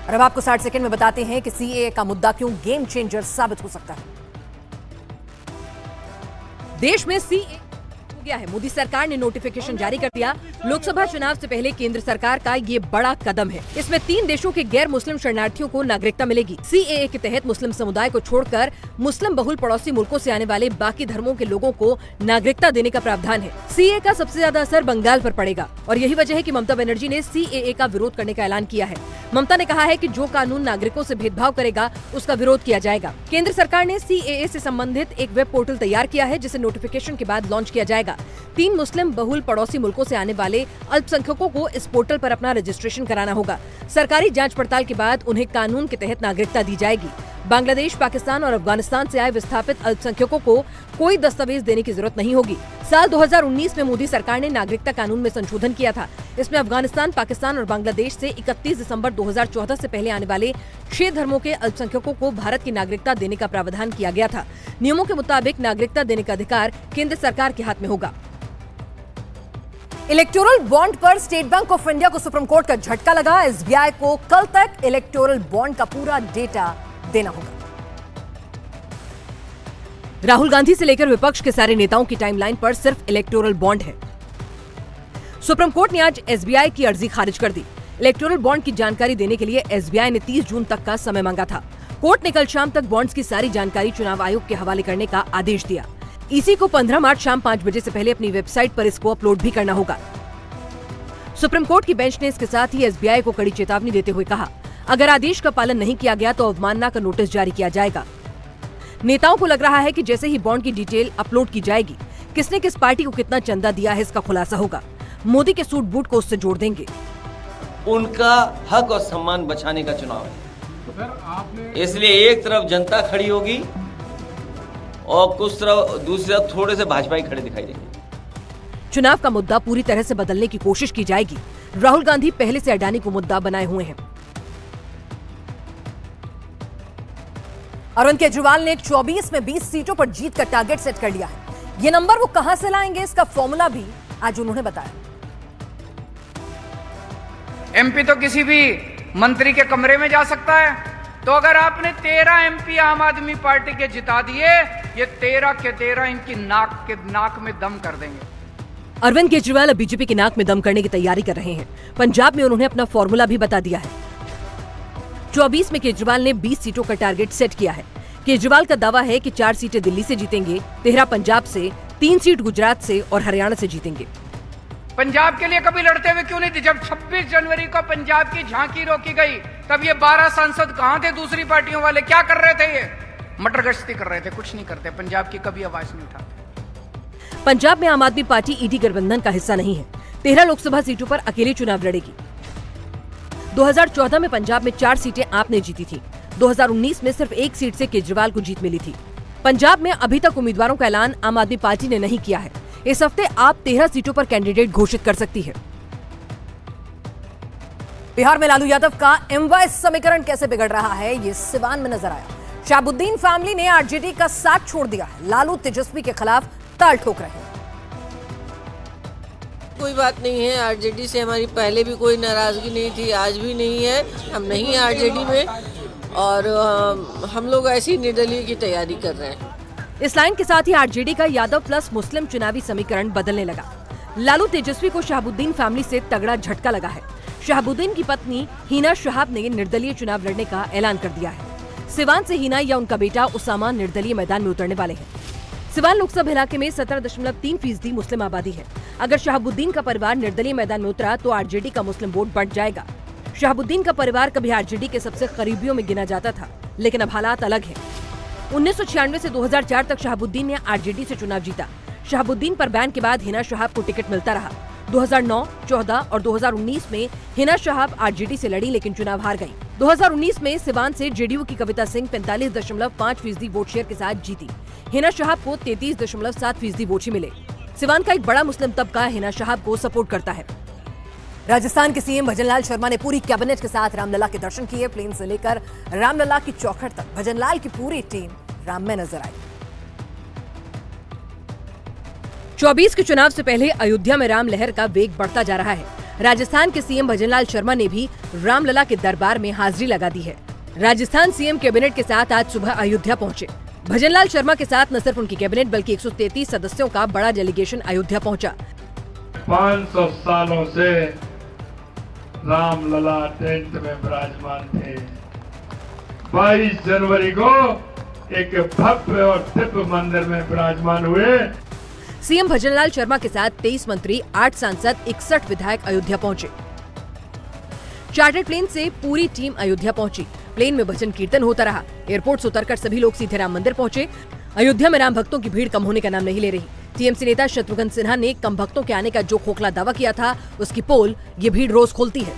और अब आपको 60 सेकंड में बताते हैं कि सीएए का मुद्दा क्यों गेम चेंजर साबित हो सकता है। देश में सीएए हो गया है। मोदी सरकार ने नोटिफिकेशन जारी कर दिया। लोकसभा चुनाव से पहले केंद्र सरकार का ये बड़ा कदम है। इसमें 3 देशों के गैर मुस्लिम शरणार्थियों को नागरिकता मिलेगी। सीएए के तहत मुस्लिम समुदाय को छोड़कर मुस्लिम बहुल पड़ोसी मुल्कों से आने वाले बाकी धर्मों के लोगों को नागरिकता देने का प्रावधान है। सीएए का सबसे ज्यादा असर बंगाल पर पड़ेगा और यही वजह है कि ममता बनर्जी ने सीएए का विरोध करने का ऐलान किया है। ममता ने कहा है कि जो कानून नागरिकों से भेदभाव करेगा उसका विरोध किया जाएगा। केंद्र सरकार ने सीएए से संबंधित एक वेब पोर्टल तैयार किया है जिसे नोटिफिकेशन के बाद लॉन्च किया जाएगा। 3 मुस्लिम बहुल पड़ोसी मुल्कों से आने वाले अल्पसंख्यकों को इस पोर्टल पर अपना रजिस्ट्रेशन कराना होगा। सरकारी जांच पड़ताल के बाद उन्हें कानून के तहत नागरिकता दी जाएगी। बांग्लादेश, पाकिस्तान और अफगानिस्तान से आए विस्थापित अल्पसंख्यकों को कोई दस्तावेज देने की जरूरत नहीं होगी। साल 2019 में मोदी सरकार ने नागरिकता कानून में संशोधन किया था। इसमें अफगानिस्तान, पाकिस्तान और बांग्लादेश से 31 दिसंबर 2014 से पहले आने वाले 6 धर्मों के अल्पसंख्यकों को भारत की नागरिकता देने का प्रावधान किया गया था। नियमों के मुताबिक नागरिकता देने का अधिकार केंद्र सरकार के हाथ में होगा। इलेक्टोरल बॉन्ड पर स्टेट बैंक ऑफ इंडिया को सुप्रीम कोर्ट का झटका लगा। एसबीआई को कल तक इलेक्टोरल बॉन्ड का पूरा डेटा देना होगा। राहुल गांधी से लेकर विपक्ष के सारे नेताओं की टाइमलाइन पर सिर्फ इलेक्टोरल बॉन्ड है। सुप्रीम कोर्ट ने आज एसबीआई की अर्जी खारिज कर दी। इलेक्टोरल बॉन्ड की जानकारी देने के लिए एसबीआई ने 30 जून तक का समय मांगा था। कोर्ट ने कल शाम तक बॉन्ड्स की सारी जानकारी चुनाव आयोग के हवाले करने का आदेश दिया। ईसी को 15 मार्च शाम 5 बजे से पहले अपनी वेबसाइट पर इसको अपलोड भी करना होगा। सुप्रीम कोर्ट की बेंच ने इसके साथ ही एसबीआई को कड़ी चेतावनी देते हुए कहा, अगर आदेश का पालन नहीं किया गया तो अवमानना का नोटिस जारी किया जाएगा। नेताओं को लग रहा है कि जैसे ही बॉन्ड की डिटेल अपलोड की जाएगी, किसने किस पार्टी को कितना चंदा दिया है इसका खुलासा होगा। मोदी के सूट बूट को उससे जोड़ देंगे। उनका हक और सम्मान बचाने का चुनाव है, इसलिए एक तरफ जनता खड़ी होगी और कुछ तरफ दूसरी तरफ थोड़े से भाजपाई खड़े दिखाई देंगे। चुनाव का मुद्दा पूरी तरह से बदलने की कोशिश की जाएगी। राहुल गांधी पहले से अडानी को मुद्दा बनाए हुए हैं। अरविंद केजरीवाल ने 24 में 20 सीटों पर जीत का टारगेट सेट कर लिया है। ये नंबर वो कहां से लाएंगे, इसका फॉर्मूला भी आज उन्होंने बताया। एमपी तो किसी भी मंत्री के कमरे में जा सकता है, तो अगर आपने 13 एमपी आम आदमी पार्टी के जिता दिए, ये 13 के 13 इनकी नाक में दम कर देंगे। अरविंद केजरीवाल अब बीजेपी की नाक में दम करने की तैयारी कर रहे हैं। पंजाब में उन्होंने अपना फॉर्मूला भी बता दिया है। 24 में केजरीवाल ने 20 सीटों का टारगेट सेट किया है। केजरीवाल का दावा है कि 4 सीटें दिल्ली से जीतेंगे, 13 पंजाब से, 3 सीट गुजरात से और हरियाणा से जीतेंगे। पंजाब के लिए कभी लड़ते हुए क्यों नहीं थे? जब 26 जनवरी को पंजाब की झांकी रोकी गई, तब ये 12 सांसद कहां थे? दूसरी पार्टियों वाले क्या कर रहे थे? ये मटर गश्ती कर रहे थे, कुछ नहीं करते। पंजाब की कभी आवाज नहीं उठाते। पंजाब में आम आदमी पार्टी ईडी गठबंधन का हिस्सा नहीं है। 13 लोकसभा सीटों पर अकेले चुनाव लड़ेगी। 2014 में पंजाब में 4 सीटें आपने जीती थी। 2019 में सिर्फ 1 सीट से केजरीवाल को जीत मिली थी। पंजाब में अभी तक उम्मीदवारों का ऐलान आम आदमी पार्टी ने नहीं किया है। इस हफ्ते आप 13 सीटों पर कैंडिडेट घोषित कर सकती है। बिहार में लालू यादव का एमवाय समीकरण कैसे बिगड़ रहा है, ये सिवान में नजर आया। शहाबुद्दीन फैमिली ने आरजेडी का साथ छोड़ दिया है। लालू तेजस्वी के खिलाफ ताल ठोक रहे हैं। कोई बात नहीं है, आरजेडी से हमारी पहले भी कोई नाराजगी नहीं थी, आज भी नहीं है। हम नहीं हैं आरजेडी में और हम लोग ऐसी निर्दलीय की तैयारी कर रहे हैं। इस लाइन के साथ ही आरजेडी का यादव प्लस मुस्लिम चुनावी समीकरण बदलने लगा। लालू तेजस्वी को शहाबुद्दीन फैमिली से तगड़ा झटका लगा है। शहाबुद्दीन की पत्नी हिना शहाब ने निर्दलीय चुनाव लड़ने का ऐलान कर दिया है। सिवान से हिना या उनका बेटा उसामा निर्दलीय मैदान में उतरने वाले हैं। सिवान लोकसभा इलाके में 17.3% मुस्लिम आबादी है। अगर शहाबुद्दीन का परिवार निर्दलीय मैदान में उतरा तो आरजेडी का मुस्लिम वोट बढ़ जाएगा। शहाबुद्दीन का परिवार कभी आरजेडी के सबसे करीबियों में गिना जाता था, लेकिन अब हालात अलग हैं। 1996 से 2004 तक शहाबुद्दीन ने आरजेडी से चुनाव जीता। शहाबुद्दीन पर बैन के बाद हिना शहाब को टिकट मिलता रहा। 2009, 14 और 2019 में हिना शहाब आरजेडी से लड़ी लेकिन चुनाव हार गई। 2019 में सिवान से जेडीयू की कविता सिंह 45.5% वोट शेयर के साथ जीती। हिना शहाब को 33.7% वोट ही मिले। सिवान का एक बड़ा मुस्लिम तबका हिना शहाब को सपोर्ट करता है। राजस्थान के सीएम भजनलाल शर्मा ने पूरी कैबिनेट के साथ रामलला के दर्शन किए। प्लेन से लेकर रामलला की चौखट तक भजनलाल की पूरी टीम राम में नजर आई। 24 के चुनाव से पहले अयोध्या में राम लहर का वेग बढ़ता जा रहा है। राजस्थान के सीएम भजनलाल शर्मा ने भी रामलला के दरबार में हाजिरी लगा दी है। राजस्थान सीएम कैबिनेट के साथ आज सुबह अयोध्या पहुंचे। भजनलाल शर्मा के साथ न सिर्फ उनकी कैबिनेट बल्कि 133 सदस्यों का बड़ा डेलीगेशन अयोध्या पहुंचा। 500 सालों से रामलला टेंट में विराजमान थे। 22 जनवरी को एक भव्य और दिव्य मंदिर में विराजमान हुए। सीएम भजनलाल शर्मा के साथ 23 मंत्री, 8 सांसद, 61 विधायक अयोध्या पहुंचे। चार्टर्ड प्लेन से पूरी टीम अयोध्या पहुंची। प्लेन में भजन कीर्तन होता रहा। एयरपोर्ट से उतरकर सभी लोग सीधे राम मंदिर पहुंचे। अयोध्या में राम भक्तों की भीड़ कम होने का नाम नहीं ले रही। टीएमसी नेता शत्रुघ्न सिन्हा ने कम भक्तों के आने का जो खोखला दावा किया था, उसकी पोल ये भीड़ रोज खोलती है।